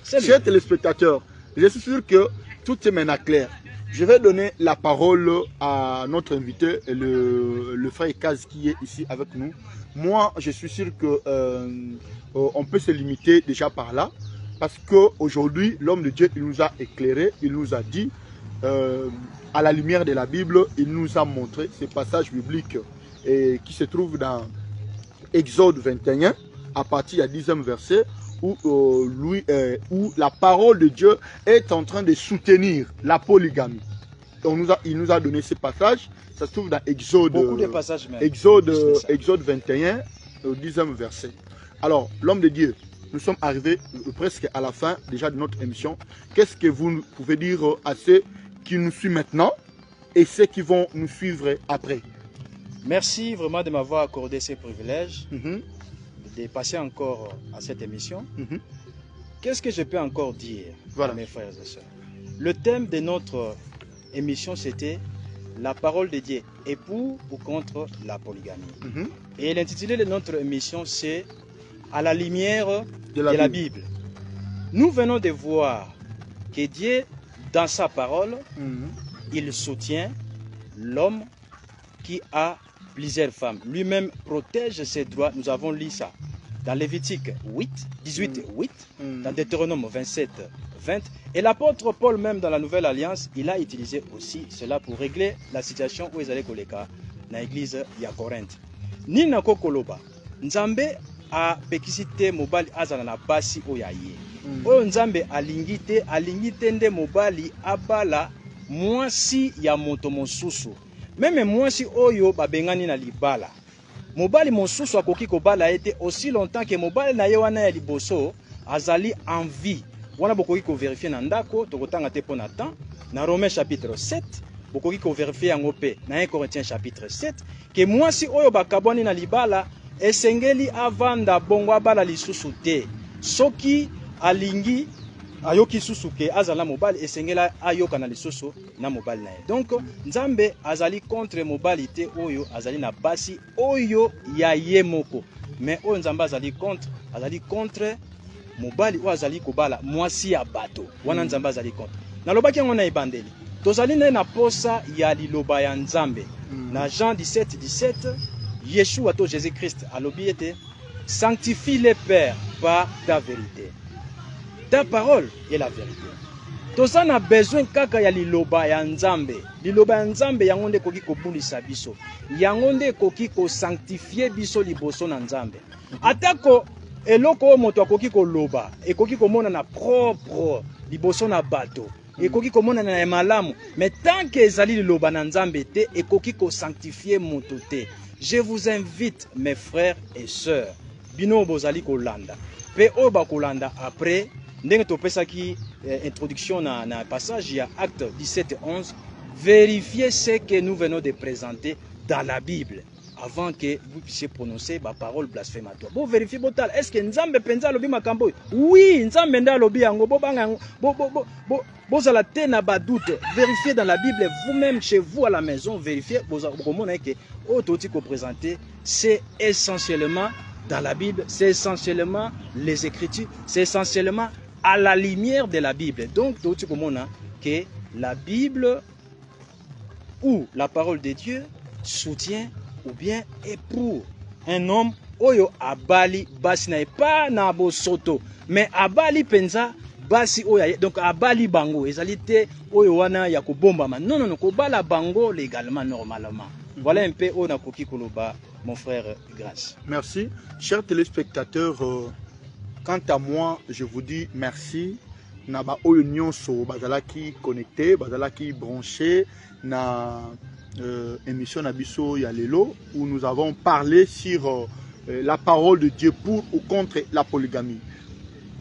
Speaker 1: Chers téléspectateurs, je suis sûr que tout est maintenant clair. Je vais donner la parole à notre invité, le frère Kaz qui est ici avec nous. Moi, je suis sûr que on peut se limiter déjà par là. Parce qu'aujourd'hui, l'homme de Dieu, il nous a éclairé, il nous a dit, à la lumière de la Bible, il nous a montré ces passages bibliques qui se trouvent dans Exode 21, à partir du 10e verset, où la parole de Dieu est en train de soutenir la polygamie. Il nous a donné ces passages, ça se trouve dans Exode,
Speaker 2: beaucoup de passages même.
Speaker 1: Exode 21, au 10e verset. Alors, l'homme de Dieu, nous sommes arrivés presque à la fin déjà de notre émission. Qu'est-ce que vous pouvez dire à ceux qui nous suivent maintenant et ceux qui vont nous suivre après?
Speaker 2: Merci vraiment de m'avoir accordé ce privilège de passer encore à cette émission. Qu'est-ce que je peux encore dire, à mes frères et sœurs? Le thème de notre émission, c'était la parole de Dieu, et pour ou contre la polygamie. Et l'intitulé de notre émission, c'est à la lumière de la Bible. Nous venons de voir que Dieu, dans sa parole, il soutient l'homme qui a plusieurs femmes. Lui-même protège ses droits. Nous avons lu ça dans Lévitique 18, 8, dans Deutéronome 27, 20. Et l'apôtre Paul, même dans la Nouvelle Alliance, il a utilisé aussi cela pour régler la situation où ils allaient koleka dans l'église de Corinthe. Ni na kokoloba, Nzambe a pekisite mobali azala na basi oyaye. Oyo Nzambe alingite nde mobali abala mwasi ya moto mosusu. Meme mwasi oyo babengani na libala. Mobali mosusu akoki kobala ete aussi longtemps que mobali na ye wana ya liboso azali en vie. Wana bokoki ko vérifier na ndako tokotanga te pona temps na Romains chapitre 7 bokoki ko vérifier yango pe na 1 Corinthiens chapitre 7 que mwasi oyo bakabwani na libala esengeli avanda bongo abala lisusu te. Soki alingi ayoki susu ke azala mobali esengela ayoka na lisusu na mobali na ye. Donc Nzambe azali contre mobali te oyo azali na basi oyo ya ye moko. Mais oyo Nzambe azali contre mobali oyo azali kobala mwasi ya bato. Wana Nzambe azali contre. Nalobaki yango na ebandeli. Tozali na posa ya liloba ya Nzambe. Na Jean 17, Yeshua to Jésus-Christ alobi ete sanctifie les pères par ta vérité. Ta parole est la vérité. Toza na besoin kaka ya liloba ya Nzambe. Liloba ya Nzambe yango nde koki kobulisa biso. Yango nde koki ko sanctifier biso liboso na Nzambe. Atako eloko moto akoki koloba, ekoki komona na propre liboso na bato. Ekoki komona na malamu, mais tant que ezali liloba na Nzambe te, ekoki ko sanctifier moto te. Je vous invite mes frères et sœurs, bino bozali kolanda. Pe oba kolanda après ndenge topesaki introduction na passage ya acte 17-11, vérifiez ce que nous venons de présenter dans la Bible avant que vous puissiez prononcer ma parole blasphématoire. Bon vérifiez botal, est-ce que Nzambe penza lobi makambo? Oui, Nzambe nda lobi yango bo banga bozala te na ba doute. Vérifiez dans la Bible vous-même chez vous à la maison, vérifiez bomona que ototi ko présenter, c'est essentiellement dans la Bible, c'est essentiellement les Écritures, c'est essentiellement à la lumière de la Bible. Donc, tu comprends que la Bible ou la parole de Dieu soutient ou bien est pour un homme oyo abali basi na pas na bosoto, mais abali penza basi oya donc abali bango ezalité oyo wana ya kobombama. Non, kobala bango légalement, normalement. Voilà un peu on a koki koloba. Mon frère Grâce.
Speaker 1: Merci. Chers téléspectateurs, quant à moi, je vous dis merci. Naba Ounion so bazalaki connecté, bazalaki branché na émission Nabiso Yalelo où nous avons parlé sur la parole de Dieu pour ou contre la polygamie.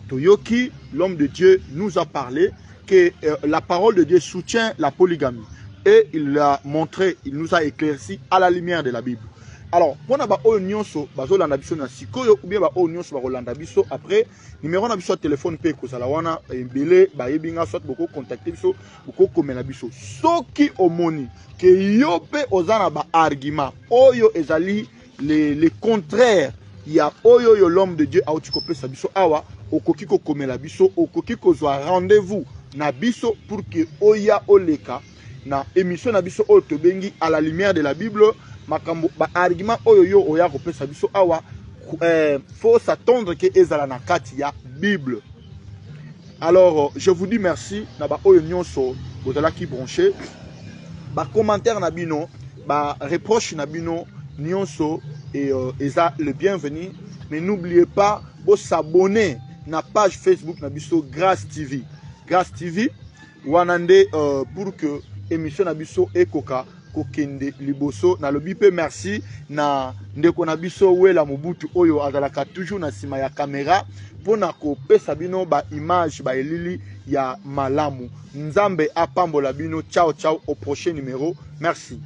Speaker 1: Toyoki, l'homme de Dieu, nous a parlé que la parole de Dieu soutient la polygamie et il l'a montré, il nous a éclairci à la lumière de la Bible. Alors, pour na ba nyonso bazolanda biso na sikoyo ou bien ba nyonso ba rolanda biso après numéro na biso téléphone pe ko sala wana ebele ba yebinga soit boko contacter biso boko komela biso soki omoni ke yo pe ozana ba argument oyo ezali les contraires ya oyo yo l'homme de Dieu a otiko pesa biso awa okoki ko komela biso okoki ko zwa rendez-vous na biso pour que oya oleka na émission na biso oyo tobengi à la lumière de la Bible. Makambo ba argument oyo yo oya kopesa biso awa faut s'attendre que ezala na kati ya Bible. Alors je vous dis merci na ba oyo nyonso bozala ki branché ba commentaire na bino ba reproche na bino nyonso et eza le bienvenu, mais n'oubliez pas de s'abonner na page Facebook na biso Grâce TV. Grâce TV wanande pour que émission na biso ekoka kokende liboso na lobi pe merci na ndeko na biso wela Mobutu oyo azalaka toujours na sima ya caméra pona ko pesa bino ba image ba elili ya malamu. Nzambe apambola bino. Ciao au prochain numéro. Merci.